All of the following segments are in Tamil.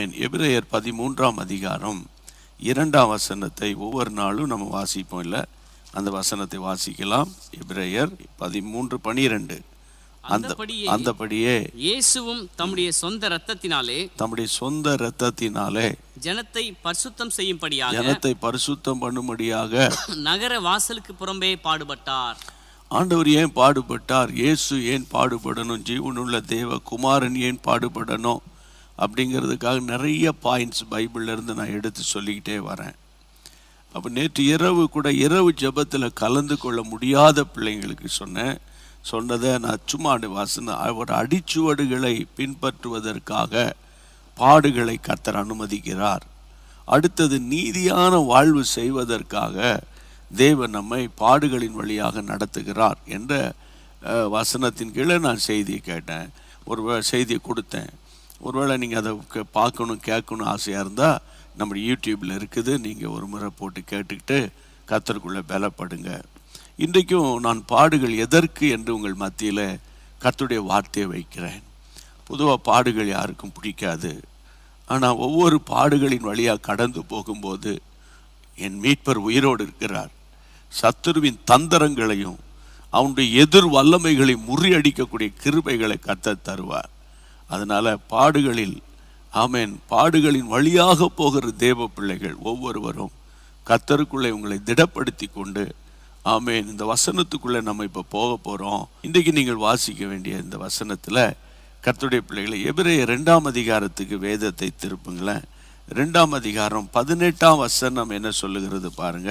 ஆமென். எபிரேயர் 13ஆம் அதிகாரம் 2ஆம் வசனத்தை ஒவ்வொரு நாளும் நம்ம வாசிப்போம். இல்லை, அந்த வசனத்தை வாசிக்கலாம். எபிரேயர் 13:12. அந்தபடியே இயேசுவும் தம்முடைய சொந்த இரத்தத்தினாலே ஜனத்தை பரிசுத்தம் பண்ணும்படியாக நகர வாசலுக்கு புறம்பே பாடுபட்டார். ஆண்டவர் ஏன் பாடுபட்டார்? இயேசு ஏன் பாடுபடணும்? ஜீவனுள்ள தேவ குமாரன் ஏன் பாடுபடணும் அப்படிங்கிறதுக்காக நிறைய பாயிண்ட்ஸ் பைபிள்ல இருந்து நான் எடுத்து சொல்லிக்கிட்டே வரேன். அப்போ நேற்று இரவு ஜெபத்தில் கலந்து கொள்ள முடியாத பிள்ளைங்களுக்கு சொன்னதை நான் சும்மா அவர் அடிச்சுவடுகளை பின்பற்றுவதற்காக பாடுகளை கர்த்தர் அனுமதிக்கிறார். அடுத்தது நீதியான வாழ்வு செய்வதற்காக தேவன் நம்மை பாடுகளின் வழியாக நடத்துகிறார் என்ற வசனத்தின் கீழே நான் செய்தியை கேட்டேன், ஒரு செய்தியை கொடுத்தேன். ஒருவேளை நீங்கள் அதை பார்க்கணும் கேட்கணும் ஆசையாக இருந்தால் நம்ம யூடியூப்பில் இருக்குது, நீங்கள் ஒரு முறை போட்டு கேட்டுக்கிட்டு கர்த்தருக்குள்ளே பலப்படுங்க. இன்றைக்கும் நான் பாடுகள் எதற்கு என்று உங்கள் மத்தியில் கர்த்தருடைய வார்த்தையை வைக்கிறேன். பொதுவாக பாடுகள் யாருக்கும் பிடிக்காது. ஆனால் ஒவ்வொரு பாடுகளின் வழியாக கடந்து போகும்போது என் மீட்பர் உயிரோடு இருக்கிறார். சத்துருவின் தந்திரங்களையும் அவனுடைய எதிர் வல்லமைகளை முறியடிக்கக்கூடிய கிருபைகளை கர்த்தர் தருவார். அதனால் பாடுகளில் பாடுகளின் வழியாக போகிற தேவ பிள்ளைகள் ஒவ்வொருவரும் கர்த்தருக்குள்ளே உங்களை திடப்படுத்தி கொண்டு இந்த வசனத்துக்குள்ளே நம்ம இப்போ போக போகிறோம். இன்றைக்கு நீங்கள் வாசிக்க வேண்டிய இந்த வசனத்தில் கர்த்தருடைய பிள்ளைகளை எபிரேயர் 2ஆம் அதிகாரத்துக்கு வேதத்தை திருப்புங்களேன். 2ஆம் அதிகாரம் 18ஆம் வசனம் என்ன சொல்லுகிறது பாருங்க.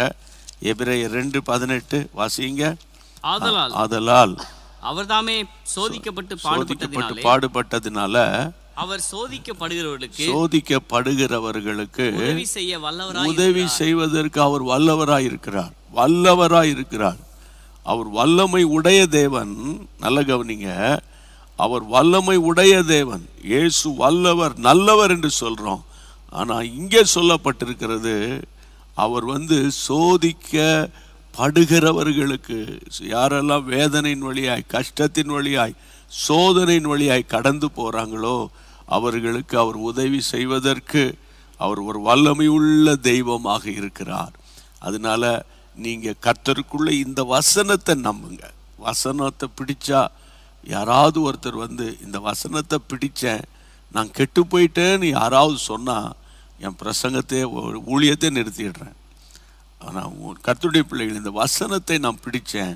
எபிரேயர் 2:18 வாசிங்க. ஆதலால் அவர் தாமே சோதிக்கப்பட்டு பாடுபட்டதினால அவர் சோதிக்கப்படுகிறவர்களுக்கு உதவி செய்வதற்கு அவர் வல்லவராயிருக்கிறார். அவர் வல்லமை உடைய தேவன். நல்ல கவனிங்க, அவர் வல்லமை உடைய தேவன். இயேசு வல்லவர், நல்லவர் என்று சொல்றோம். ஆனா இங்கே சொல்லப்பட்டிருக்கிறது அவர் சோதிக்கப்படுகிறவர்களுக்கு, யாரெல்லாம் வேதனையின் வழியாய், கஷ்டத்தின் வழியாய், சோதனையின் வழியாய் கடந்து போறாங்களோ அவர்களுக்கு அவர் உதவி செய்வதற்கு அவர் ஒரு வல்லமை உள்ள தெய்வமாக இருக்கிறார். அதனால நீங்க கர்த்தருக்குள்ள இந்த வசனத்தை நம்புங்க. வசனத்தை பிடிச்சா யாராவது ஒருத்தர் இந்த வசனத்தை பிடிச்சேன் நான் கெட்டு போயிட்டேன்னு யாராவது சொன்னா என் பிரசங்கத்தை ஊழியத்தை நிறுத்திடுறேன். ஆனால் கர்த்தருடைய பிள்ளைகள் இந்த வசனத்தை நான் பிடிச்சேன்,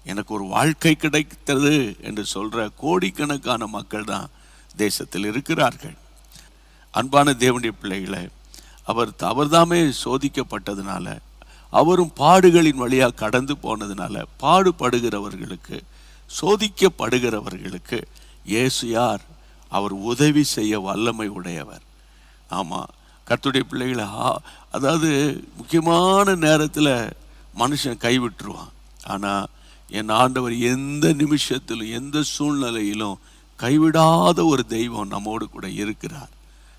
எனக்கு ஒரு வாழ்க்கை கிடைத்தது என்று சொல்ற கோடிக்கணக்கான மக்கள் தான் தேசத்தில் இருக்கிறார்கள். அன்பான தேவனுடைய பிள்ளைகளை, அவர்தாமே சோதிக்கப்பட்டதுனால, அவரும் பாடுகளின் வழியாக கடந்து போனதுனால பாடுபடுகிறவர்களுக்கு, சோதிக்கப்படுகிறவர்களுக்கு இயேசு யார்? அவர் உதவி செய்ய வல்லமை உடையவர். ஆமாம், கர்த்தருடைய பிள்ளைகளை, அதாவது முக்கியமான நேரத்தில் மனுஷன் கைவிட்டுருவான். ஆனால் என் ஆண்டவர் எந்த நிமிஷத்திலும் எந்த சூழ்நிலையிலும் கைவிடாத ஒரு தெய்வம் நம்மோடு கூட இருக்கிறார்.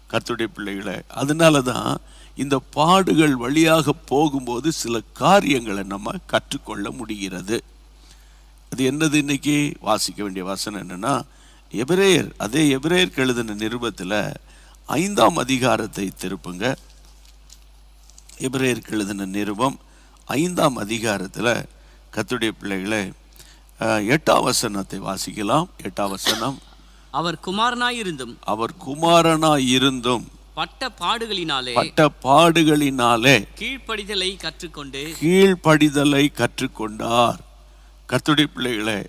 கர்த்தருடைய பிள்ளைகளை, அதனால தான் இந்த பாடுகள் வழியாக போகும்போது சில காரியங்களை நம்ம கற்றுக்கொள்ள முடிகிறது. அது என்னது? இன்னைக்கு வாசிக்க வேண்டிய வசனம் என்னன்னா, எபிரேயருக்கு எழுதின நிருபத்தில் 5ஆம் அதிகாரத்தை திருப்புங்க. எபிரேயருக்கு எழுதின நிருபம் 5ஆம் அதிகாரத்தில் கர்த்தருடைய பிள்ளைகளை 8ஆம் வசனத்தை வாசிக்கலாம். 8ஆம் வசனம். அவர் குமாரனாயிருந்தும் பட்ட பாடுகளினாலே கீழ்ப்படிதலை கற்றுக்கொண்டார். கர்த்தருடைய பிள்ளைகளை,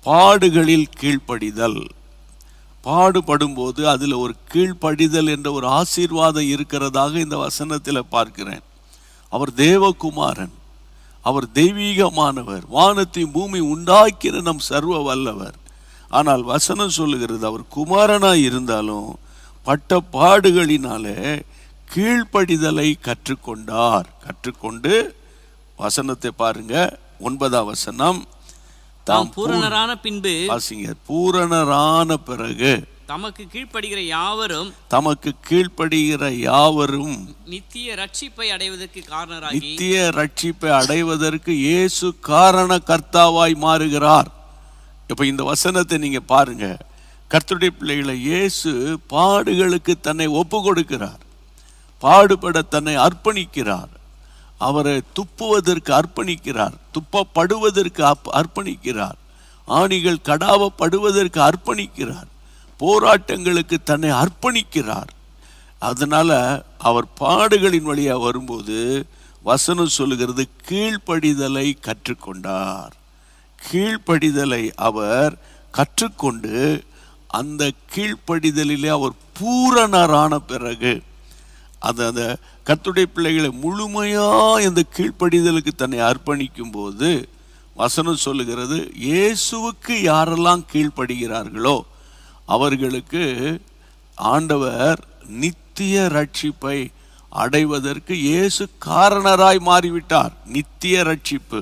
பாடுகளில் கீழ்ப்படிதல், பாடுபடும் போது அதில் ஒரு கீழ்ப்படிதல் என்ற ஒரு ஆசீர்வாதம் இருக்கிறதாக இந்த வசனத்தில் பார்க்கிறேன். அவர் தேவகுமாரன், அவர் தெய்வீகமானவர், வானத்தை பூமி உண்டாக்கிற நம் சர்வ வல்லவர். ஆனால் வசனம் சொல்லுகிறது அவர் குமாரனாய் இருந்தாலும் பட்ட பாடுகளினாலே கீழ்ப்படிதலை கற்றுக்கொண்டு வசனத்தை பாருங்க. 9ஆம் வசனம். தாம் பூரணரான பின்பு, பூரணரான பிறகு தமக்கு கீழ்ப்படுகிற யாவரும் நித்திய ரட்சிப்பை அடைவதற்கு இயேசு காரண கர்த்தாவாய் மாறுகிறார். இப்ப இந்த வசனத்தை நீங்க பாருங்க. கர்த்தருடைய பிள்ளைகளை, இயேசு பாடுகளுக்கு தன்னை ஒப்பு கொடுக்கிறார், பாடுபட தன்னை அர்ப்பணிக்கிறார், அவரை துப்புவதற்கு அர்ப்பணிக்கிறார், துப்பப்படுவதற்கு அர்ப்பணிக்கிறார், ஆணிகள் கடாவப்படுவதற்கு அர்ப்பணிக்கிறார், போராட்டங்களுக்கு தன்னை அர்ப்பணிக்கிறார். அதனால அவர் பாடுகளின் வழியாக வரும்போது வசனம் சொல்லுகிறது, கீழ்ப்படிதலை கற்றுக்கொண்டார். கீழ்ப்படிதலை அவர் கற்றுக்கொண்டு அந்த கீழ்ப்படிதலிலே அவர் பூரணரான பிறகு அந்த கர்த்தருடைய பிள்ளைகளை முழுமையாக இந்த கீழ்ப்படிதலுக்கு தன்னை அர்ப்பணிக்கும் போது வசனம் சொல்லுகிறது, இயேசுவுக்கு யாரெல்லாம் கீழ்ப்படுகிறார்களோ அவர்களுக்கு ஆண்டவர் நித்திய ரட்சிப்பை அடைவதற்கு இயேசு காரணராய் மாறிவிட்டார். நித்திய ரட்சிப்பு,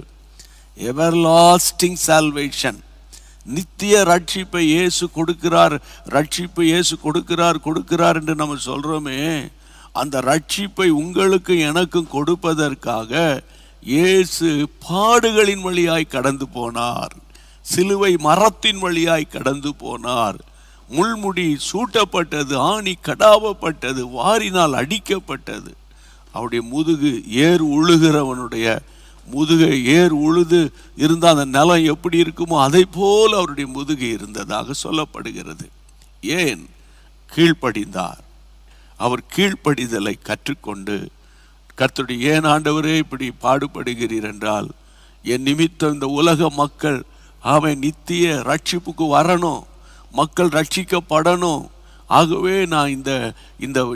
எவர்லாஸ்டிங் சால்வேஷன், நித்திய ரட்சிப்பை இயேசு கொடுக்கிறார். ரட்சிப்பு இயேசு கொடுக்கிறார் என்று நம்ம சொல்கிறோமே, அந்த ரட்சிப்பை உங்களுக்கு எனக்கும் கொடுப்பதற்காக இயேசு பாடுகளின் வழியாய் கடந்து போனார், சிலுவை மரத்தின் வழியாய் கடந்து போனார், முள்முடி சூட்டப்பட்டது, ஆணி கடாவப்பட்டது, வாரினால் அடிக்கப்பட்டது. அவருடைய முதுகு ஏர் உழுகிறவனுடைய முதுகை ஏர் உழுது இருந்தால் அந்த நிலம் எப்படி இருக்குமோ அதை போல் அவருடைய முதுகு இருந்ததாக சொல்லப்படுகிறது. ஏன்? கீழ்ப்படிந்தார். அவர் கீழ்ப்படிதலை கற்றுக்கொண்டு கர்த்தருடைய, ஏன் ஆண்டவரே இப்படி பாடுபடுகிறீர் என்றால், என் நிமித்தம் இந்த உலக மக்கள் அவன் நித்திய ரட்சிப்புக்கு வரணும், மக்கள் ரட்சிக்கப்படணும். ஆகவே நான்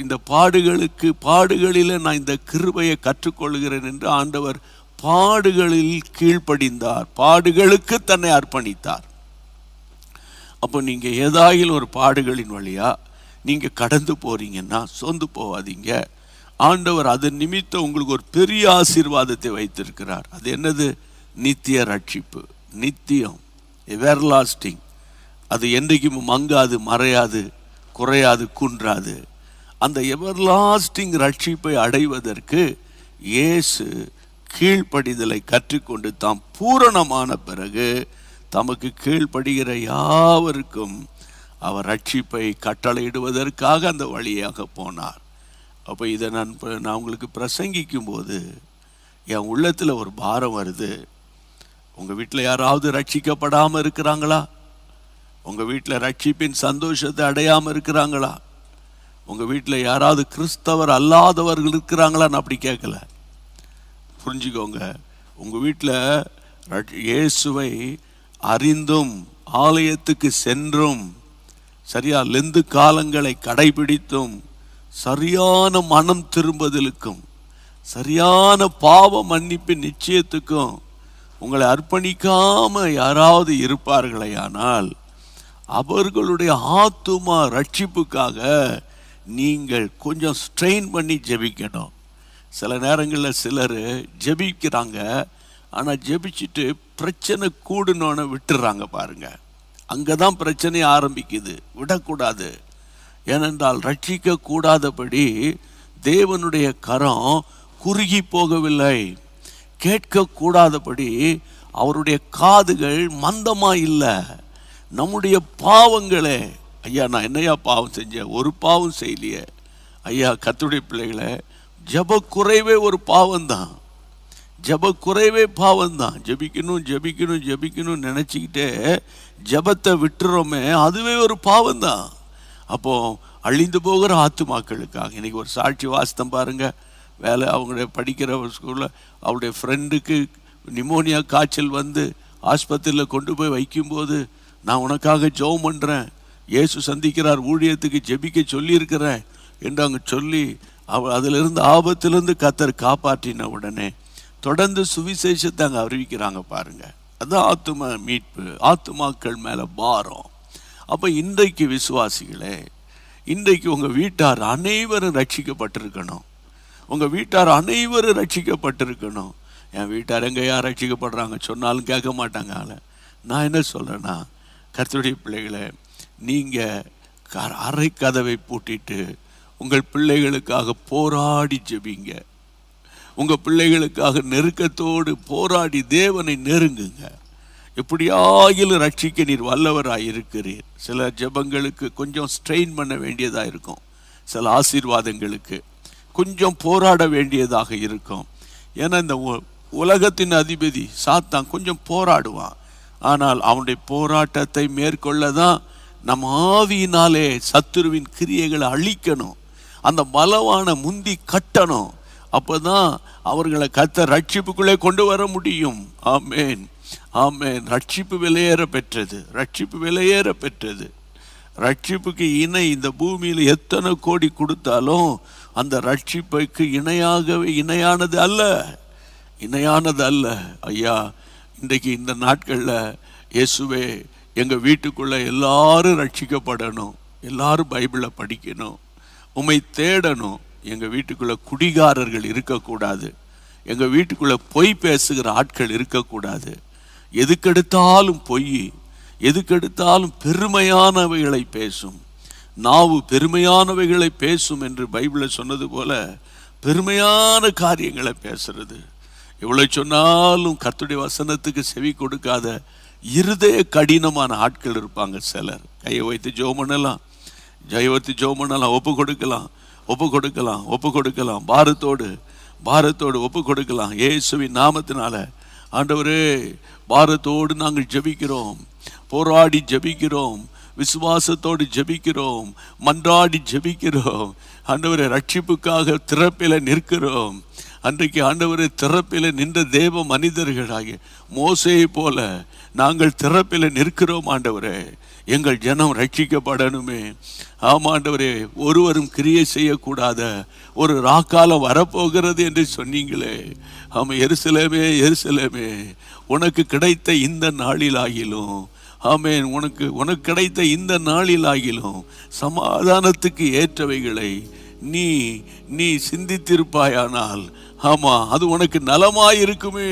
இந்த பாடுகளில் நான் இந்த கிருபையை கற்றுக்கொள்கிறேன் என்று ஆண்டவர் பாடுகளில் கீழ்ப்படிந்தார், பாடுகளுக்கு தன்னை அர்ப்பணித்தார். அப்போ நீங்கள் ஏதாயில் ஒரு பாடுகளின் வழியா நீங்கள் கடந்து போறீங்கன்னா சொந்து போவாதீங்க. ஆண்டவர் அதன் நிமித்தம் உங்களுக்கு ஒரு பெரிய ஆசீர்வாதத்தை வைத்திருக்கிறார். அது என்னது? நித்திய ரட்சிப்பு, நித்தியம், எவர்லாஸ்டிங். அது என்றைக்கும் மங்காது, மறையாது, குறையாது, குன்றாது. அந்த எவர்லாஸ்டிங் ரட்சிப்பை அடைவதற்கு இயேசு கீழ்ப்படிதலை கற்றுக்கொண்டு தாம் பூரணமான பிறகு தமக்கு கீழ்ப்படுகிற யாவருக்கும் அவர் ரட்சிப்பை கட்டளையிடுவதற்காக அந்த வழியாக போனார். அப்போ இதை நான் உங்களுக்கு பிரசங்கிக்கும் போது என் உள்ளத்தில் ஒரு பாரம் வருது. உங்கள் வீட்டில் யாராவது ரட்சிக்கப்படாமல் இருக்கிறாங்களா? உங்கள் வீட்டில் ரட்சிப்பின் சந்தோஷத்தை அடையாமல் இருக்கிறாங்களா? உங்கள் வீட்டில் யாராவது கிறிஸ்தவர் அல்லாதவர்கள் இருக்கிறாங்களா? நான் அப்படி கேட்கல, புரிஞ்சுக்கோங்க. உங்கள் வீட்டில் இயேசுவை அறிந்தும் ஆலயத்துக்கு சென்றும் சரியா லெந்து காலங்களை கடைபிடித்தும் சரியான மனம் திரும்புதலுக்கும் சரியான பாவ மன்னிப்பின் நிச்சயத்துக்கும் உங்களை அர்ப்பணிக்காம யாராவது இருப்பார்களேயானால் அவர்களுடைய ஆத்துமா ரட்சிப்புக்காக நீங்கள் கொஞ்சம் ஸ்ட்ரெயின் பண்ணி ஜெபிக்கணும். சில நேரங்களில் சிலர் ஜெபிக்கிறாங்க, ஆனால் ஜெபிச்சுட்டு பிரச்சனை கூடுனோன்னு விட்டுறாங்க. பாருங்க, அங்கே தான் பிரச்சனை ஆரம்பிக்குது. விடக்கூடாது. ஏனென்றால் ரட்சிக்க கூடாதபடி தேவனுடைய கரம் குறுகி போகவில்லை. கேட்கக்கூடாதபடி அவருடைய காதுகள் மந்தமாக இல்லை. நம்முடைய பாவங்களே, ஐயா நான் என்னையா பாவம் செஞ்சேன்? ஒரு பாவம் செய்யலையே ஐயா. கர்த்தருடைய பிள்ளைகளை, ஜப குறைவே ஒரு பாவம்தான், ஜப குறைவே பாவம்தான். ஜபிக்கணும் நினச்சிக்கிட்டே ஜபத்தை விட்டுறோமே, அதுவே ஒரு பாவம்தான். அப்போ அழிந்து போகிற ஆத்துமாக்களுக்காக இன்னைக்கு ஒரு சாட்சி வாஸ்தம் பாருங்க. அவங்களுடைய படிக்கிற ஒரு ஸ்கூலில் அவருடைய ஃப்ரெண்டுக்கு நிமோனியா காய்ச்சல் வந்து ஆஸ்பத்திரியில் கொண்டு போய் வைக்கும்போது, நான் உனக்காக ஜெபம் பண்ணுறேன், இயேசு சந்திக்கிறார், ஊழியத்துக்கு ஜெபிக்க சொல்லியிருக்கிறேன் என்று அங்கே சொல்லி அதிலிருந்து ஆபத்திலிருந்து கர்த்தர் காப்பாற்றின உடனே தொடர்ந்து சுவிசேஷத்தை அங்கே அறிவிக்கிறாங்க. பாருங்க, அதுதான் ஆத்தும மீட்பு, ஆத்துமாக்கள் மேலே பாரம். அப்போ இன்றைக்கு விசுவாசிகளே, இன்றைக்கு உங்கள் வீட்டார் அனைவரும் ரட்சிக்கப்பட்டிருக்கணும். உங்கள் வீட்டார் அனைவரும் ரட்சிக்கப்பட்டிருக்கணும். என் வீட்டார் எங்கேயா ரட்சிக்கப்படுறாங்க சொன்னாலும் கேட்க மாட்டாங்க. நான் என்ன சொல்கிறேன்னா, கர்த்தருடைய பிள்ளைகளை, நீங்கள் அறை கதவை பூட்டிட்டு உங்கள் பிள்ளைகளுக்காக போராடி ஜெபிங்க. உங்கள் பிள்ளைகளுக்காக நெருக்கத்தோடு போராடி தேவனை நெருங்குங்க. எப்படியாகிலும் ரட்சிக்க நீர் வல்லவராய் இருக்கிறீர். சில ஜெபங்களுக்கு கொஞ்சம் ஸ்ட்ரெயின் பண்ண வேண்டியதாக இருக்கும், சில ஆசீர்வாதங்களுக்கு கொஞ்சம் போராட வேண்டியதாக இருக்கும். ஏன்னா இந்த உலகத்தின் அதிபதி சாத்தான் கொஞ்சம் போராடுவான். ஆனால் அவனுடைய போராட்டத்தை மேற்கொள்ள தான் நம் ஆவியினாலே சத்துருவின் கிரியைகளை அழிக்கணும், அந்த பலவான முந்தி கட்டணும். அப்போதான் அவர்களை கர்த்தர் ரட்சிப்புக்குள்ளே கொண்டு வர முடியும். ஆமேன், ஆமேன். ரட்சிப்பு விலையேற பெற்றது, ரட்சிப்பு விலையேற பெற்றது. ரட்சிப்புக்கு இணை இந்த பூமியில் எத்தனை கோடி கொடுத்தாலும் அந்த ரட்சிப்புக்கு இணையானது அல்ல, இணையானது அல்ல. ஐயா, இன்றைக்கு இந்த நாட்களில் இயேசுவே எங்கள் வீட்டுக்குள்ளே எல்லாரும் ரட்சிக்கப்படணும், எல்லாரும் பைபிளை படிக்கணும், உம்மை தேடணும். எங்கள் வீட்டுக்குள்ளே குடிகாரர்கள் இருக்கக்கூடாது, எங்கள் வீட்டுக்குள்ளே பொய் பேசுகிற ஆட்கள் இருக்கக்கூடாது. எதுக்கெடுத்தாலும் பொய், எதுக்கெடுத்தாலும் பெருமையானவைகளை பேசும் நாவு பெருமையானவைகளை பேசும் என்று பைபிளில் சொன்னது போல பெருமையான காரியங்களை பேசுறது. எவ்வளோ சொன்னாலும் கர்த்தருடைய வசனத்துக்கு செவி கொடுக்காத இருதய கடினமான ஆட்கள் இருப்பாங்க சிலர். கையை வைத்து ஜெபம் பண்ணலாம், ஜெயவத்து ஜெபம் பண்ணலாம், ஒப்பு கொடுக்கலாம், ஒப்பு கொடுக்கலாம், ஒப்பு கொடுக்கலாம், பாரத்தோடு ஒப்பு கொடுக்கலாம். இயேசுவின் நாமத்தினால ஆண்டவரே, பாரத்தோடு நாங்கள் ஜெபிக்கிறோம், போராடி ஜெபிக்கிறோம், விசுவாசத்தோடு ஜெபிக்கிறோம், மன்றாடி ஜெபிக்கிறோம். ஆண்டவரே, ரட்சிப்புக்காக திறப்பில நிற்கிறோம். அன்றைக்கு ஆண்டவரே, திறப்பில நின்ற தேவ மனிதர்களாகிய மோசேயை போல நாங்கள் திறப்பில நிற்கிறோம். ஆண்டவரே, எங்கள் ஜனம் ரட்சிக்கப்படணுமே. ஆமாண்டவரே, ஒருவரும் கிரியை செய்யக்கூடாத ஒரு ராக்காலம் வரப்போகிறது என்று சொன்னீங்களே. ஆமாம், எருசலேமே, எருசலேமே, உனக்கு கிடைத்த இந்த நாளிலாகிலும், ஆமேன், உனக்கு கிடைத்த இந்த நாளிலாகிலும் சமாதானத்துக்கு ஏற்றவைகளை நீ சிந்தித்திருப்பாயானால், ஆமா, அது உனக்கு நலமாயிருக்குமே.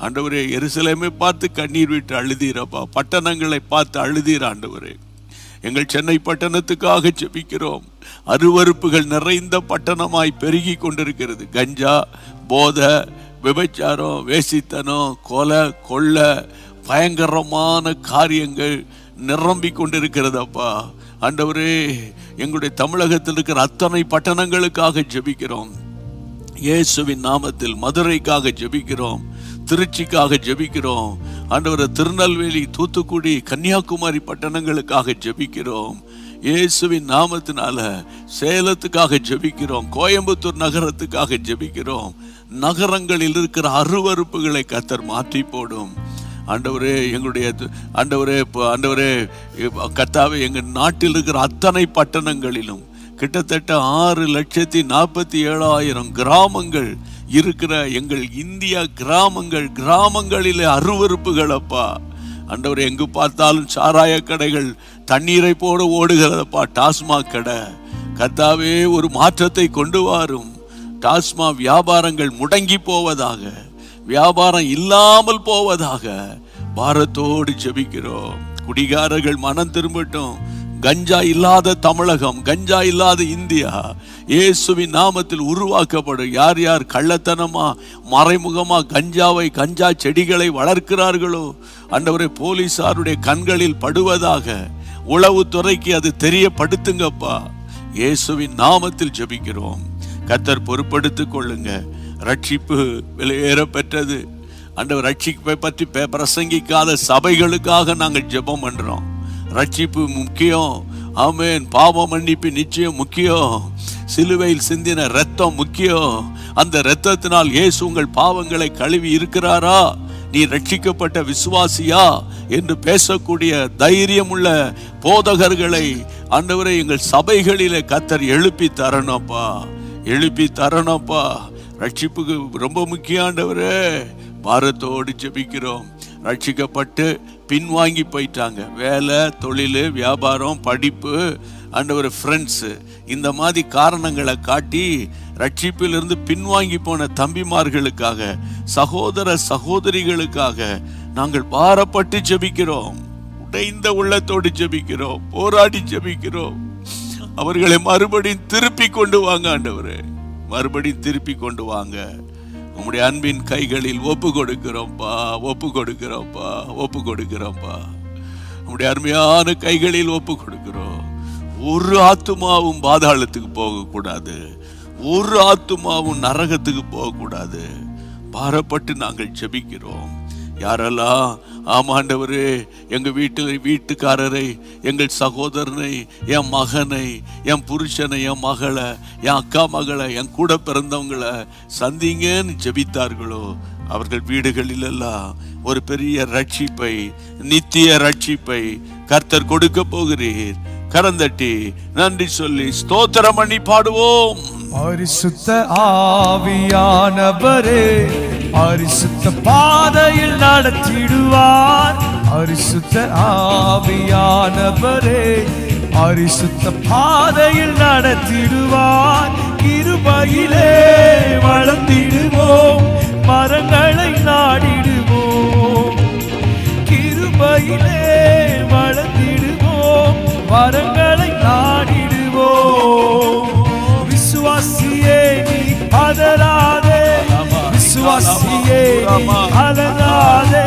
ஆண்டவரே, எருசலேமை பார்த்து கண்ணீர் விட்டு அழுதீரப்பா, பட்டணங்களை பார்த்து அழுதீர். ஆண்டவரே, எங்கள் சென்னை பட்டணத்துக்காக ஜெபிக்கிறோம். அருவருப்புகள் நிறைந்த பட்டணமாய் பெருகி கொண்டிருக்கிறது. கஞ்சா, போதை, விபச்சாரம், வேசித்தனம், கொலை, கொள்ளை, பயங்கரமான காரியங்கள் நிரம்பி கொண்டிருக்கிறதப்பா. ஆண்டவரே, எங்களுடைய தமிழகத்தில் இருக்கிற அத்தனை பட்டணங்களுக்காக ஜெபிக்கிறோம். இயேசுவின் நாமத்தில் மதுரைக்காக ஜெபிக்கிறோம், திருச்சிக்காக ஜெபிக்கிறோம். ஆண்டவரே, திருநெல்வேலி, தூத்துக்குடி, கன்னியாகுமரி பட்டணங்களுக்காக ஜெபிக்கிறோம். இயேசுவின் நாமத்தினால சேலத்துக்காக ஜெபிக்கிறோம், கோயம்புத்தூர் நகரத்துக்காக ஜெபிக்கிறோம். நகரங்களில் இருக்கிற அருவருப்புகளை கர்த்தர் மாற்றி போடும். ஆண்டவரே, எங்களுடைய ஆண்டவரே கர்த்தாவே, எங்கள் நாட்டில் இருக்கிற அத்தனை பட்டணங்களிலும் கிட்டத்தட்ட 6,47,000 கிராமங்கள் இருக்கிற எங்கள் இந்தியா கிராமங்களிலே அருவருப்புகள் அப்பா. ஆண்டவரே, எங்கு பார்த்தாலும் சாராய கடைகள் தண்ணீரை போட ஓடுகிறதப்பா, டாஸ்மாக் கடை. கர்த்தாவே, ஒரு மாற்றத்தை கொண்டு வாரும். டாஸ்மாக் வியாபாரங்கள் முடங்கி போவதாக, வியாபாரம் இல்லாமல் போவதாக பாரத்தோடு ஜெபிக்கிறோம். குடிகாரர்கள் மனம் திரும்பட்டும். கஞ்சா இல்லாத தமிழகம், கஞ்சா இல்லாத இந்தியா இயேசுவின் நாமத்தில் உருவாக்கப்படும். யார் யார் கள்ளத்தனமா மறைமுகமா கஞ்சா செடிகளை வளர்க்கிறார்களோ, ஆண்டவரே, போலீசாருடைய கண்களில் படுவதாக உளவுத்துறைக்கு அது தெரியப்படுத்துங்கப்பா. இயேசுவின் நாமத்தில் ஜெபிக்கிறோம். கர்த்தர் பொறுப்படுத்திக் கொள்ளுங்க. ரட்சிப்பு விலையேற பெற்றது. ஆண்டவர், ரட்சிப்பை பற்றி பிரசங்கிக்காத சபைகளுக்காக நாங்கள் ஜெபம் பண்றோம். ரட்சிப்பு முக்கியம். ஆமேன். பாவ மன்னிப்பு நிச்சயம் முக்கியம். சிலுவையில் சிந்தின இரத்தம் முக்கியம். அந்த இரத்தத்தினால் இயேசு உங்கள் பாவங்களை கழுவி இருக்கிறாரா, நீ ரட்சிக்கப்பட்ட விசுவாசியா என்று பேசக்கூடிய தைரியம் உள்ள போதகர்களை ஆண்டவரே எங்கள் சபைகளிலே கர்த்தர் எழுப்பி தரணும்ப்பா, எழுப்பி தரணும்ப்பா. ரட்சிப்புக்கு ரொம்ப முக்கியம் ஆண்டவரே. பாரத்தோடு ஜெபிக்கிறோம். ரட்சிக்கப்பட்டு பின்வாங்கி போயிட்டாங்க. வேலை, தொழில், வியாபாரம், படிப்பு, ஆண்டவர், ஃப்ரெண்ட்ஸு, இந்த மாதிரி காரணங்களை காட்டி ரட்சிப்பிலிருந்து பின்வாங்கி போன தம்பிமார்களுக்காக, சகோதர சகோதரிகளுக்காக நாங்கள் பாரப்பட்டு ஜெபிக்கிறோம். உடைந்த உள்ளத்தோடு ஜெபிக்கிறோம், போராடி ஜெபிக்கிறோம். அவர்களை மறுபடியும் திருப்பி கொண்டு வாங்க ஆண்டவரே, மறுபடியும் திருப்பி கொண்டு வாங்க. உம்முடைய அன்பின் கைகளில் ஒப்பு கொடுக்கிறோம்ப்பா, ஒப்பு கொடுக்கிறோம்ப்பா, ஒப்பு கொடுக்கிறோம்ப்பா. உம்முடைய அருமையான கைகளில் ஒப்பு கொடுக்கிறோம். ஒரு ஆத்துமாவும் பாதாளத்துக்கு போகக்கூடாது, ஒரு ஆத்துமாவும் நரகத்துக்கு போகக்கூடாது. பாரப்பட்டு நாங்கள் ஜெபிக்கிறோம். யாரெல்லாம் ஆமாண்டவரே எங்கள் வீட்டுக்காரரை, எங்கள் சகோதரனை, என் மகனை, என் புருஷனை, என் மகளை, என் அக்கா மகளை, என் கூட பிறந்தவங்களை சந்திங்கன்னு ஜெபித்தார்களோ அவர்கள் வீடுகளிலெல்லாம் ஒரு பெரிய ரட்சிப்பை, நித்திய ரட்சிப்பை கர்த்தர் கொடுக்க போகிறீர். கரந்தட்டி நன்றி சொல்லி ஸ்தோத்திரம் பண்ணி பாடுவோம். பரிசுத்த ஆவியானவரே பரிசுத்த பாதையில் நடத்திடுவார். பரிசுத்த ஆவியானவரே பரிசுத்த பாதையில் நடத்திடுவார். கிருபையிலே வளர்ந்திடுவோம், மரங்களை நாடிடுவோம். கிருபையிலே வளர்ந்திடுவோம், மரங்களை நாடிடுவோம். விசுவாசியே நீ பதறாதே, விசுவாசியே நீ கலங்காதே,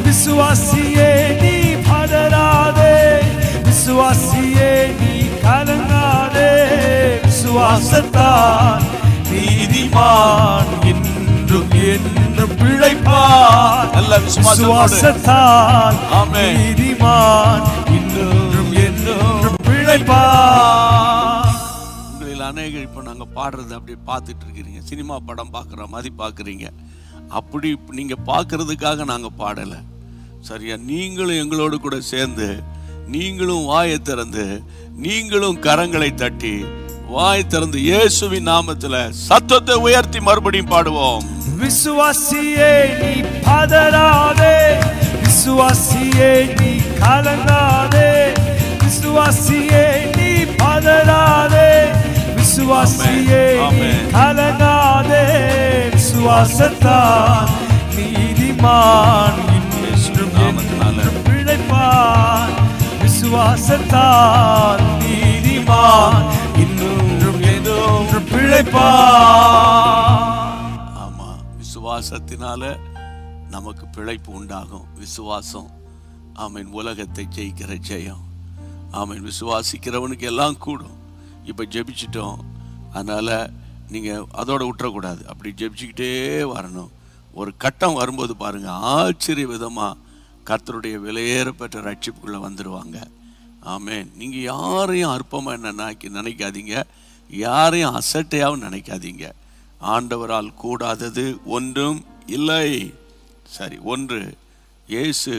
விசுவாசியே நீ பதறாதே, விசுவாசியே நீ கலங்காதே. விசுவாசத்தால் நீதிமான் என்றும் என்றும் பிழைப்பார். நல்ல விசுவாசத்தால் நீதிமான் என்றும் என்றும் பிழைப்பார். உங்களில் அநேகர் இப்போ நாங்கள் பாடுறது அப்படி பார்த்துட்டு இருக்கிறீங்க, சினிமா படம் பார்க்குற மாதிரி பார்க்குறீங்க. அப்படி நீங்கள் பார்க்கறதுக்காக நாங்கள் பாடலை, சரியா? நீங்களும் எங்களோடு கூட சேர்ந்து, நீங்களும் வாயை திறந்து, நீங்களும் கரங்களை தட்டி வாய் திறந்து இயேசுவின் நாமத்தில் சத்தத்தை உயர்த்தி மறுபடியும் பாடுவோம். விசுவாசியே நீ பதறாதே, விசுவாசியே நீ கலங்காதே, விசுவாசியே நீ பதறாதே, விசுவாசியே நீ கலங்காதே. விசுவாசத்தால் நீதிமான் என்றும் என்றும் பிழைப்பான். விசுவாசத்தால் நீதிமான் இன்னும் என்றும் பிழைப்பான். ஆமா, விசுவாசத்தினால நமக்கு பிழைப்பு உண்டாகும். விசுவாசம் ஆமீன் உலகத்தை ஜெயிக்கிற ஜெயம். ஆமீன் விசுவாசிக்கிறவனுக்கு எல்லாம் கூடும். இப்போ ஜெபிச்சிட்டோம், அதனால நீங்கள் அதோட விட்டுறக்கூடாது, அப்படி ஜெபிச்சுக்கிட்டே வரணும். ஒரு கட்டம் வரும்போது பாருங்க, ஆச்சரிய விதமாக கர்த்தருடைய விலையேறப்பட்ட ரட்சிப்புக்குள்ளே வந்துடுவாங்க. ஆமேன். நீங்கள் யாரையும் அற்பமாக நினைக்காதீங்க, யாரையும் அசட்டையாகவும் நினைக்காதீங்க. ஆண்டவரால் கூடாதது ஒன்றும் இல்லை. சரி, ஒன்று, இயேசு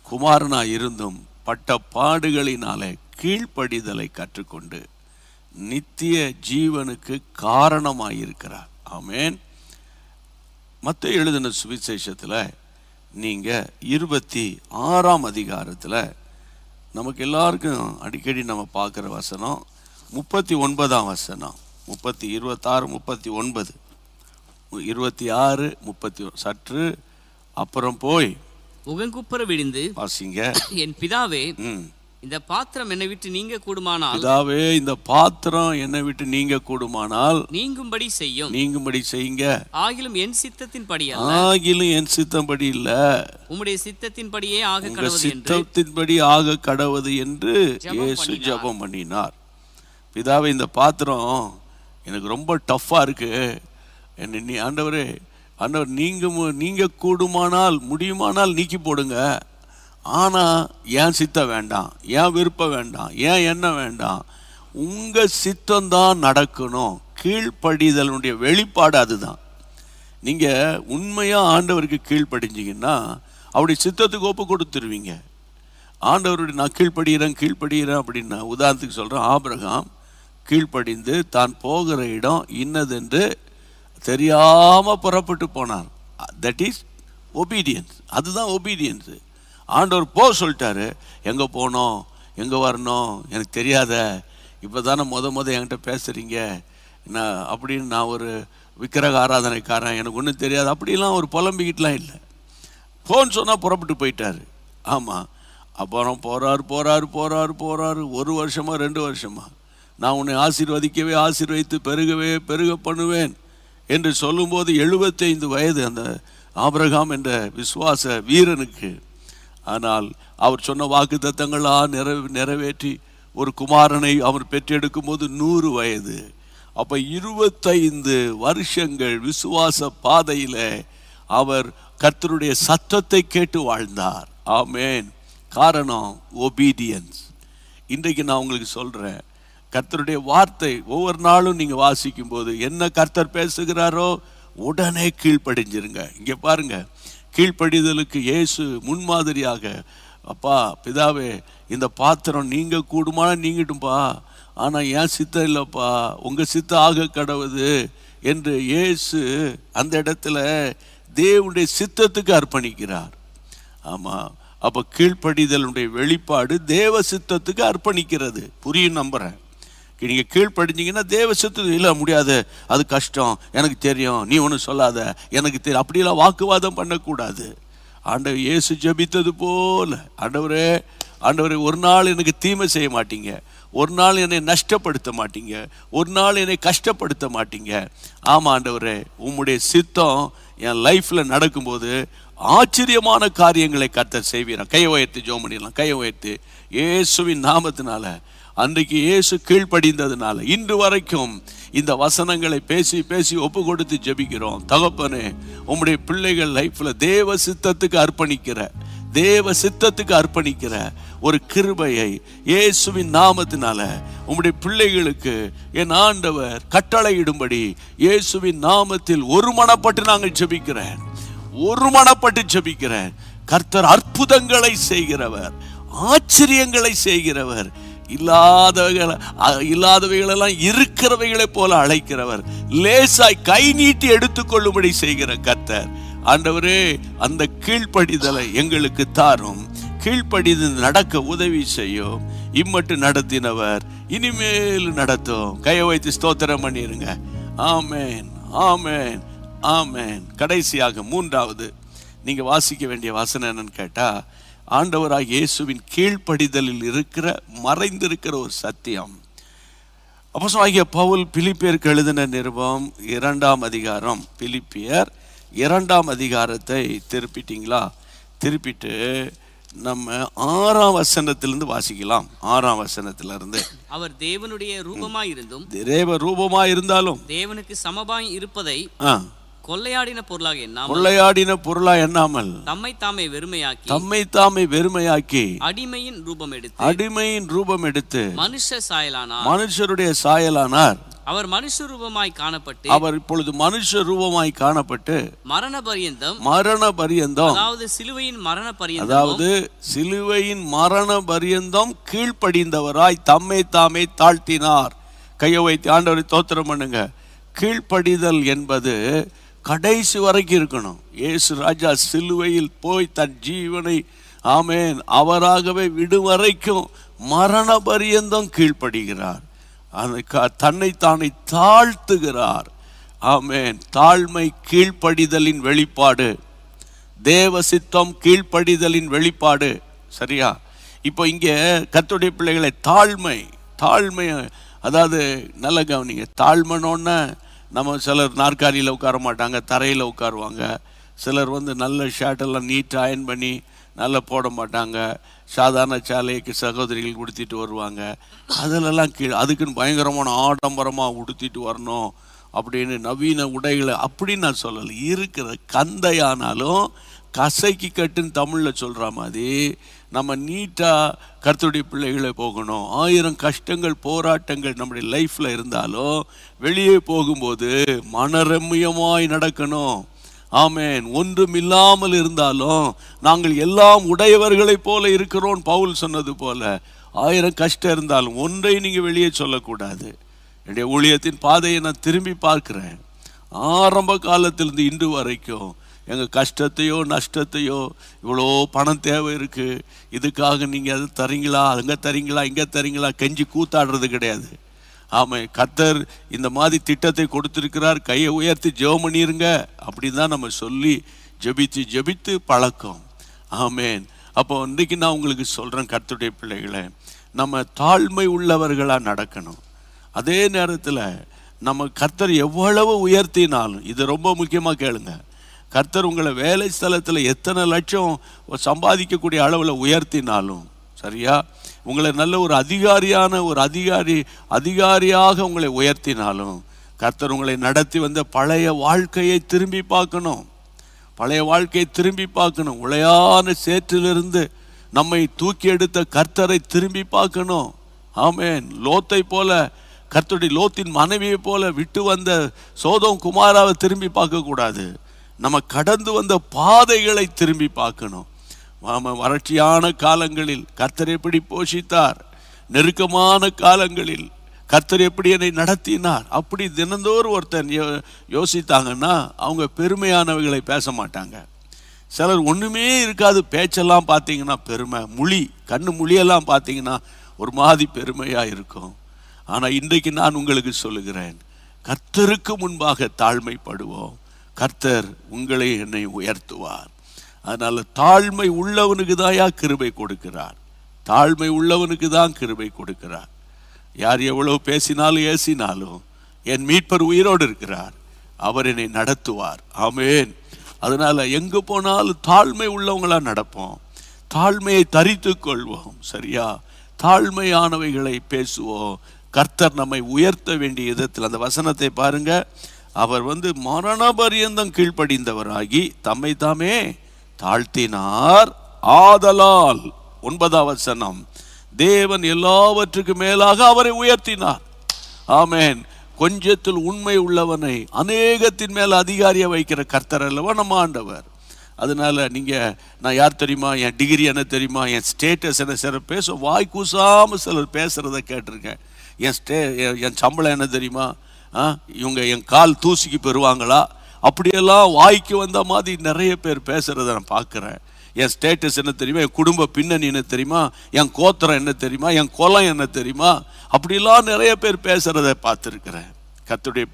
குமாரனாய் இருந்தும் பட்ட பாடுகளினாலே கீழ்ப்படிதலை கற்றுக்கொண்டு நித்திய ஜீவனுக்கு காரணமாயிருக்கிறார். ஆமேன். மத்தேயு எழுதின சுவிசேஷத்தில் நீங்கள் 26ஆம் அதிகாரத்தில் நமக்கு எல்லாருக்கும் அடிக்கடி நம்ம பார்க்குற வசனம் 39ஆம் வசனம், 26, 39, 26, 30 சற்று அப்புறம் போய் முகங்குப்புற விழுந்து வாசிங்க. என் பிதாவே, இந்த பாத்திரம் என்னை விட்டு நீங்க கூடுமானால், பிதாவே இந்த பாத்திரம் என்னை விட்டு நீங்க கூடுமானால் நீங்கும்படி செய்யும், நீங்கும்படி செய்யுங்க. ஆகிலும் என் சித்தத்தின்படி அல்ல, ஆகிலும் என் சித்தம்படி இல்ல, உம்முடைய சித்தத்தின்படியே ஆக உங்க கடவுது என்று சித்தத்தின்படி ஆக கடவுது என்று இயேசு ஜெபம் பண்ணினார். பிதாவே இந்த பாத்திரம் எனக்கு ரொம்ப டஃப்பா இருக்கு, என்ன ஆண்டவரே, ஆண்டவர் நீங்க கூடுமானால் முடியுமானால் நீக்கி போடுங்க, ஆனால் என் சித்தம் வேண்டாம், என் விருப்பம் வேண்டாம், என் எண்ணம் வேண்டாம், உங்கள் சித்தம்தான் நடக்கணும். கீழ்ப்படிதலுடைய வெளிப்பாடு அதுதான். நீங்கள் உண்மையாக ஆண்டவருக்கு கீழ்ப்படிஞ்சிங்கன்னா அவருடைய சித்தத்துக்கு ஒப்பு கொடுத்துருவீங்க. ஆண்டவருடைய நான் கீழ்ப்படுகிறேன் அப்படின்னா, உதாரணத்துக்கு சொல்கிறேன், ஆபிரகாம் கீழ்ப்படிந்து தான் போகிற இடம் இன்னதென்று தெரியாமல் புறப்பட்டு போனார். That is obedience. அதுதான் ஒபீடியன்ஸு. ஆண்டவர் போ சொல்லிட்டாரு, எங்கே போனோம், எங்கே வரணும் எனக்கு தெரியாத, இப்போ தானே என்கிட்ட பேசுகிறீங்க நான் அப்படின்னு, நான் ஒரு விக்கிரக ஆராதனைக்காரன், எனக்கு ஒன்றும் தெரியாது அப்படிலாம் ஒரு புலம்பிக்கிட்டுலாம் இல்லை. போன்னு சொன்னால் புறப்பட்டு போயிட்டார். ஆமாம். அப்புறம் போகிறாரு 1 வருஷமா 2 வருஷமா, நான் உன்னை ஆசீர்வதிக்கவே ஆசீர்வதித்து பெருக பண்ணுவேன் என்று சொல்லும்போது 75 வயது அந்த ஆபிரகாம் என்ற விசுவாச வீரனுக்கு. ஆனால் அவர் சொன்ன வாக்கு தத்தங்களாக நிறைவேற்றி ஒரு குமாரனை அவர் பெற்றெடுக்கும் போது 100 வயது. அப்போ 25 வருஷங்கள் விசுவாச பாதையில் அவர் கர்த்தருடைய சத்தத்தை கேட்டு வாழ்ந்தார். ஆமேன். காரணம் ஒபீடியன்ஸ். இன்றைக்கு நான் உங்களுக்கு சொல்கிறேன், கர்த்தருடைய வார்த்தை ஒவ்வொரு நாளும் நீங்கள் வாசிக்கும் போது என்ன கர்த்தர் பேசுகிறாரோ உடனே கீழ்ப்படிஞ்சிருங்க. இங்கே பாருங்க, கீழ்ப்படிதலுக்கு இயேசு முன்மாதிரியாக, அப்பா பிதாவே இந்த பாத்திரம் நீங்கள் கூடுமான நீங்கிட்டும்பா, ஆனால் என் சித்தம் இல்லைப்பா, உங்கள் சித்தம் ஆக கடவுது என்று இயேசு அந்த இடத்துல தேவனுடைய சித்தத்துக்கு அர்ப்பணிக்கிறார். ஆமாம், அப்போ கீழ்ப்படிதலுடைய வெளிப்பாடு தேவ சித்தத்துக்கு அர்ப்பணிக்கிறது. புரியும் நம்புகிறேன். நீங்கள் கீழ்ப்படிஞ்சிங்கன்னா தேவ சித்தம் இல்லை, முடியாது, அது கஷ்டம், எனக்கு தெரியும், நீ ஒன்றும் சொல்லாத, எனக்கு தெரியும், அப்படியெல்லாம் வாக்குவாதம் பண்ணக்கூடாது. ஆண்டவர் இயேசு ஜெபித்தது போல, ஆண்டவரே ஆண்டவரே ஒரு நாள் எனக்கு தீமை செய்ய மாட்டீங்க, ஒரு நாள் என்னை நஷ்டப்படுத்த மாட்டீங்க, ஒரு நாள் என்னை கஷ்டப்படுத்த மாட்டீங்க. ஆமாம் ஆண்டவரே, உம்முடைய சித்தம் என் லைஃப்பில் நடக்கும்போது ஆச்சரியமான காரியங்களை கர்த்தர் செய்வீரான். கையை உயர்த்தி ஜெபம் பண்ணிடலாம். கையை உயர்த்தி இயேசுவின் நாமத்தினால, அன்றைக்கு இயேசு கீழ்ப்படிந்ததுனால இன்று வரைக்கும் இந்த வசனங்களை பேசி பேசி ஒப்பு கொடுத்து ஜெபிக்கிறோம். தகப்பனே, உம்முடைய பிள்ளைகள் லைஃப்பில் தேவ சித்தத்துக்கு அர்ப்பணிக்கிற ஒரு கிருபையை இயேசுவின் நாமத்தினால உம்முடைய பிள்ளைகளுக்கு என் ஆண்டவர் கட்டளையிடும்படி இயேசுவின் நாமத்தில் ஒருமனப்பட்டு நாங்கள் ஜெபிக்கிறேன். கர்த்தர் அற்புதங்களை செய்கிறவர், ஆச்சரியங்களை செய்கிறவர், இல்லாதவைகளெல்லாம் இருக்கிறவைகளை போல அழைக்கிறவர், லேசாய் கை நீட்டி எடுத்துக்கொள்ளும்படி செய்கிற கர்த்தர். ஆண்டவரே, அந்த கீழ்ப்படிதலை எங்களுக்கு தாரும். கீழ்ப்படிதல் நடக்க உதவி செய்யும். இம்மட்டு நடத்தினவர் இனிமேல் நடத்தும். கையை வைத்து ஸ்தோத்திரம் பண்ணிருங்க. ஆமேன், ஆமேன், ஆமேன். கடைசியாக மூன்றாவது நீங்க வாசிக்க வேண்டிய வசனம் என்னன்னு கேட்டா, ஆண்டவராக இயேசுவின் கீழ்ப்படிதலில் இருக்கிற மறைந்திருக்கிற ஒரு சத்தியம். அப்போஸ்தலனாகிய பவுல் பிலிப்பியருக்கு எழுதின நிருபம் 2ஆம் அதிகாரம், பிலிப்பியர் 2ஆம் அதிகாரத்தை திருப்பிட்டீங்களா? திருப்பிட்டு நம்ம 6ஆம் வசனத்திலிருந்து வாசிக்கலாம். 6ஆம் வசனத்திலிருந்து, அவர் தேவனுடைய ரூபமாய் இருந்தும், தேவ ரூபமாய் இருந்தாலும் தேவனுக்கு சமமாய் இருப்பதை கொள்ளையாடின பொருளாக எண்ணாமல் தம்மை தாமே வெறுமையாக்கி அடிமையின் ரூபம் எடுத்து மனுஷருடைய சாயலானார். அவர் மனுஷ ரூபமாய் காணப்பட்டு, அவர் இப்பொழுது மனுஷ ரூபமாய் காணப்பட்டு மரண பரியந்தம், அதாவது சிலுவையின் மரண பரியந்தம் கீழ்ப்படிந்தவராய் தம்மை தாமே தாழ்த்தினார். கையை வைத்து ஆண்டவரை தோத்திரம் பண்ணுங்க. கீழ்ப்படிதல் என்பது கடைசி வரைக்கும் இருக்கணும். இயேசு ராஜா சிலுவையில் போய் தன் ஜீவனை, ஆமேன், அவராகவே விடும் வரைக்கும் மரண பரியந்தம் கீழ்ப்படுகிறார். தன்னைத்தானே தாழ்த்துகிறார். ஆமேன். தாழ்மை கீழ்ப்படிதலின் வெளிப்பாடு. தேவ சித்தம் கீழ்ப்படிதலின் வெளிப்பாடு. சரியா? இப்போ இங்கே கர்த்தருடைய பிள்ளைகளை தாழ்மை, அதாவது நல்ல கவனிங்க. தாழ்மைனோன்னு நம்ம சிலர் நாற்காலியில் உட்கார மாட்டாங்க, தரையில் உட்காருவாங்க. சிலர் நல்ல ஷர்ட்டெல்லாம் நீட்டாக அயன் பண்ணி நல்லா போட மாட்டாங்க. சாதாரண சாலைக்கு சகோதரிகள் உடுத்திட்டு வருவாங்க. அதிலெல்லாம் அதுக்குன்னு பயங்கரமான ஆடம்பரமாக உடுத்திட்டு வரணும் அப்படின்னு நவீன உடைகளை அப்படின்னு நான் சொல்லலை. இருக்கிற கந்தையானாலும் கசைக்கு கட்டுன்னு தமிழில் சொல்கிற மாதிரி நம்ம நீட்டாக கர்த்தருடைய பிள்ளைகளை போகணும். 1000 கஷ்டங்கள் போராட்டங்கள் நம்முடைய லைஃப்பில் இருந்தாலும் வெளியே போகும்போது மனரம்யமாய் நடக்கணும். ஆமேன். ஒன்றும் இல்லாமல் இருந்தாலும் நாங்கள் எல்லாம் உடையவர்களைப் போல இருக்கிறோம். பவுல் சொன்னது போல 1000 கஷ்டம் இருந்தாலும் ஒன்றை நீங்கள் வெளியே சொல்லக்கூடாது. என்னுடைய ஊழியத்தின் பாதையை நான் திரும்பி பார்க்கிறேன். ஆரம்ப காலத்திலிருந்து இன்று வரைக்கும் எங்கள் கஷ்டத்தையோ நஷ்டத்தையோ, இவ்வளோ பணம் தேவை இருக்குது, இதுக்காக நீங்கள் அது தரீங்களா, அங்கே தரீங்களா, இங்கே தரீங்களா, கெஞ்சி கூத்தாடுறது கிடையாது. ஆமாம், கர்த்தர் இந்த மாதிரி திட்டத்தை கொடுத்துருக்கிறார், கையை உயர்த்தி ஜெபம் பண்ணிருங்க அப்படின்னு தான் நம்ம சொல்லி ஜெபித்து பழக்கம். ஆமேன். அப்போ இன்றைக்கு நான் உங்களுக்கு சொல்கிறேன், கர்த்தருடைய பிள்ளைகளை, நம்ம தாழ்மை உள்ளவர்களாக நடக்கணும். அதே நேரத்தில் நம்ம கர்த்தர் எவ்வளவு உயர்த்தினாலும், இது ரொம்ப முக்கியமாக கேளுங்க, கர்த்தர் உங்களை வேலை ஸ்தலத்தில் எத்தனை லட்சம் சம்பாதிக்கக்கூடிய அளவில் உயர்த்தினாலும் சரியா, உங்களை நல்ல ஒரு அதிகாரியாக உங்களை உயர்த்தினாலும், கர்த்தர் உங்களை நடத்தி வந்த பழைய வாழ்க்கையை திரும்பி பார்க்கணும். பழைய வாழ்க்கையை திரும்பி பார்க்கணும். உளையான சேற்றிலிருந்து நம்மை தூக்கி எடுத்த கர்த்தரை திரும்பி பார்க்கணும். ஆமென். லோத்தை போல, கர்த்தருடைய லோத்தின் மனைவியை போல விட்டு வந்த சோதோம் குமாராவை திரும்பி பார்க்கக்கூடாது. நம்ம கடந்து வந்த பாதைகளை திரும்பி பார்க்கணும். வறட்சியான காலங்களில் கர்த்தர் எப்படி போஷித்தார், நெருக்கமான காலங்களில் கர்த்தர் எப்படி என்னை நடத்தினார், அப்படி தினந்தோறும் ஒருத்தன் யோசித்தாங்கன்னா அவங்க பெருமையானவைகளை பேச மாட்டாங்க. சிலர் ஒன்றுமே இருக்காது, பேச்செல்லாம் பார்த்தீங்கன்னா பெருமை, கண்ணு மொழியெல்லாம் பார்த்தீங்கன்னா ஒரு மாதிரி பெருமையாக இருக்கும். ஆனால் இன்றைக்கு நான் உங்களுக்கு சொல்லுகிறேன், கர்த்தருக்கு முன்பாக தாழ்மைப்படுவோம், கர்த்தர் உங்களை என்னை உயர்த்துவார். அதனால தாழ்மை உள்ளவனுக்கு தான் கிருபை கொடுக்கிறார். தாழ்மை உள்ளவனுக்கு தான் கிருபை கொடுக்கிறார். யார் எவ்வளவு பேசினாலும் ஏசினாலும் என் மீட்பர் உயிரோடு இருக்கிறார், அவர் என்னை நடத்துவார். ஆமென். அதனால எங்க போனாலும் தாழ்மை உள்ளவங்களா நடப்போம், தாழ்மையை தரித்து கொள்வோம். சரியா, தாழ்மையானவைகளை பேசுவோம். கர்த்தர் நம்மை உயர்த்த வேண்டிய விதத்தில் அந்த வசனத்தை பாருங்க. அவர் மரண பரியந்தம் கீழ்ப்படிந்தவராகி தம்மை தாமே தாழ்த்தினார். ஆதலால் 9ஆம் வசனம், தேவன் எல்லாவற்றுக்கு மேலாக அவரை உயர்த்தினார். ஆமென். கொஞ்சத்தில் உண்மை உள்ளவனை அநேகத்தின் மேல் அதிகாரியை வைக்கிற கர்த்தர் அல்லவா நம்ம ஆண்டவர். அதனால நான் யார் தெரியுமா, என் டிகிரி என்ன தெரியுமா, என் ஸ்டேட்டஸ் என்ன, சிலர் வாய் கூசாமல் சிலர் பேசுறத கேட்டிருக்கேன். என் சம்பளம் என்ன தெரியுமா, இவங்க என் கால் தூசிக்கு பெறுவாங்களா, அப்படியெல்லாம் வாய்க்கு வந்த மாதிரி நிறைய பேர் பேசுறத நான் பார்க்குறேன். என் ஸ்டேட்டஸ் என்ன தெரியுமா, என் குடும்ப பின்னணி என்ன தெரியுமா, என் கோத்திரம் என்ன தெரியுமா, என் குலம் என்ன தெரியுமா, அப்படிலாம் நிறைய பேர் பேசுறத பார்த்துருக்கிறேன். கர்த்தருடைய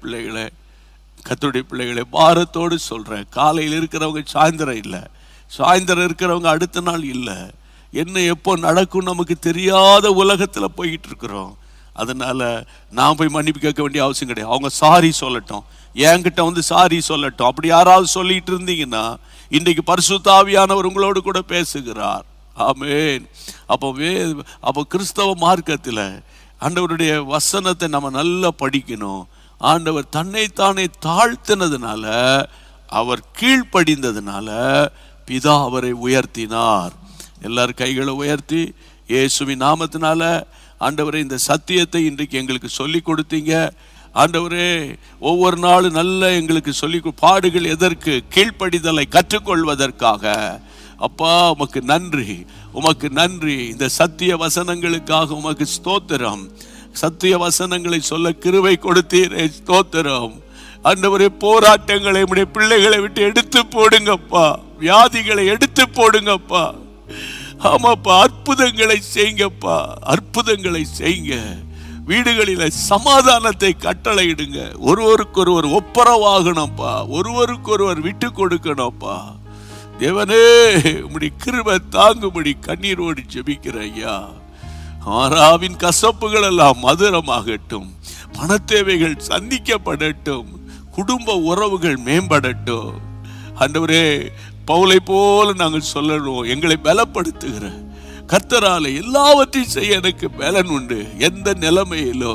பிள்ளைகளை பாரத்தோடு சொல்கிறேன், காலையில் இருக்கிறவங்க சாயந்தரம் இல்லை, சாயந்தரம் இருக்கிறவங்க அடுத்த நாள் இல்லை. என்ன எப்போ நடக்கும் நமக்கு தெரியாத உலகத்தில் போய்கிட்டு இருக்கிறோம். அதனால நான் போய் மன்னிப்பு கேட்க வேண்டிய அவசியம் கிடையாது. அவங்க சாரி சொல்லட்டும், என்கிட்ட சாரி சொல்லட்டும். அப்படி யாராவது சொல்லிட்டு இருந்தீங்கன்னா இன்றைக்கு பரிசுத்த ஆவியானவர் உங்களோடு கூட பேசுகிறார். ஆமென். அப்போ கிறிஸ்தவ மார்க்கத்தில் ஆண்டவருடைய வசனத்தை நம்ம நல்லா படிக்கணும். ஆண்டவர் தன்னைத்தானே தாழ்த்தினதுனால, அவர் கீழ்ப்படிந்ததுனால பிதா அவரை உயர்த்தினார். எல்லாரும் கைகளை உயர்த்தி இயேசுவின் நாமத்தினால ஆண்டவரே இந்த சத்தியத்தை இன்றைக்கு எங்களுக்கு சொல்லி கொடுத்தீங்க. ஆண்டவரே ஒவ்வொரு நாளும் நல்ல எங்களுக்கு சொல்லி பாடுகள் எதற்கு, கீழ்ப்படிதலை கற்றுக்கொள்வதற்காக. அப்பா உமக்கு நன்றி, உமக்கு நன்றி. இந்த சத்திய வசனங்களுக்காக உமக்கு ஸ்தோத்திரம். சத்திய வசனங்களை சொல்ல கிருபை கொடுத்தீரே, ஸ்தோத்திரம். ஆண்டவரே போராட்டங்களை உம்முடைய பிள்ளைகளை விட்டு எடுத்து போடுங்கப்பா, வியாதிகளை எடுத்து போடுங்கப்பா. ஆமாப்பா, அற்புதங்களை செய்யுங்கப்பா, அற்புதங்களை செய்யுங்க. வீடுகளில் சமாதானத்தை கட்டளையிடுங்க. ஒருவருக்கொருவர் ஒப்புரவாகணும்ப்பா, ஒருவருக்கொருவர் விட்டு கொடுக்கணும்ப்பா. தேவனே உம்முடைய கிருபை தாங்கும்படி கண்ணீரோடு ஜெபிக்கிற ஐயா. ஆராவின் கசப்புகள் எல்லாம் மதுரமாகட்டும், பணத்தேவைகள் சந்திக்கப்படட்டும், குடும்ப உறவுகள் மேம்படட்டும். ஆண்டவரே பவுலை போல நாங்கள் சொல்லணும், எங்களை பலப்படுத்துகிற கர்த்தரால எல்லாவற்றையும் செய்ய எனக்கு பலன் உண்டு. எந்த நிலைமையிலோ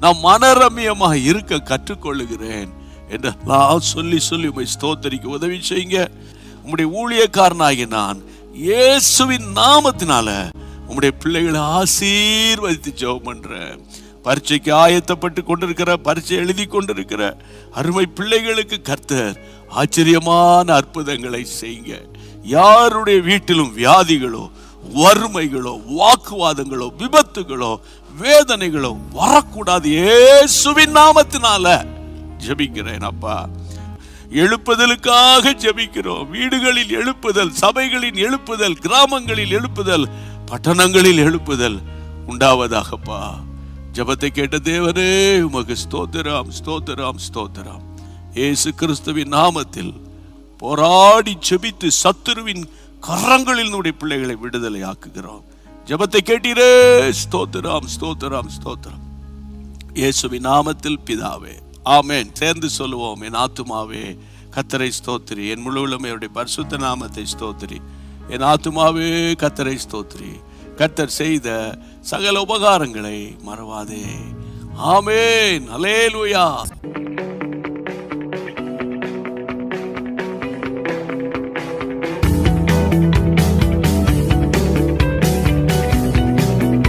நான் மனரம்யமாக இருக்க கற்றுக்கொள்ளுகிறேன் என்று நான் சொல்லி உம்மை ஸ்தோத்தரிக்க உதவி செய்யுங்க. உம்முடைய ஊழியக்காரனாகி நான் இயேசுவின் நாமத்தினால உம்முடைய பிள்ளைகளை ஆசீர்வதித்து ஜெபம் பண்றேன். பரீட்சைக்கு ஆயத்தப்பட்டு கொண்டிருக்கிற, பரீட்சை எழுதி கொண்டிருக்கிற அருமை பிள்ளைகளுக்கு கர்த்தர் ஆச்சரியமான அற்புதங்களை செய்யுங்க. யாருடைய வீட்டிலும் வியாதிகளோ, வறுமைகளோ, வாக்குவாதங்களோ, விபத்துகளோ, வேதனைகளோ வரக்கூடாது. இயேசுவின் நாமத்தினால ஜெபிக்கிறேன் அப்பா. எழுப்புதலுக்காக ஜெபிக்கிறோம். வீடுகளில் எழுப்புதல், சபைகளின் எழுப்புதல், கிராமங்களில் எழுப்புதல், பட்டணங்களில் எழுப்புதல் உண்டாவதாகப்பா. ஜெபத்தை கேட்ட தேவனே உமக்கு ஸ்தோத்திரம், ஸ்தோத்திரம், ஸ்தோத்திரம். இயேசு கிறிஸ்துவின் நாமத்தில் போராடி ஜெபித்து சத்துருவின் கரங்களில் நம்முடைய பிள்ளைகளை விடுதலை ஆக்குகிறோம். ஜெபத்தை கேட்டீரே, ஸ்தோத்திரம், ஸ்தோத்திரம், ஸ்தோத்திரம். இயேசுவின் நாமத்தில் பிதாவே, ஆமென். சேர்ந்து சொல்லுவோம். என் ஆத்துமாவே கர்த்தரை ஸ்தோத்திரி, என் முழு உள்ளமே அவருடைய பரிசுத்த நாமத்தை ஸ்தோத்திரி. என் ஆத்துமாவே கர்த்தரை ஸ்தோத்திரி, கர்த்தர் செய்த சகல உபகாரங்களை மறவாதே. ஆமென். அல்லேலூயா.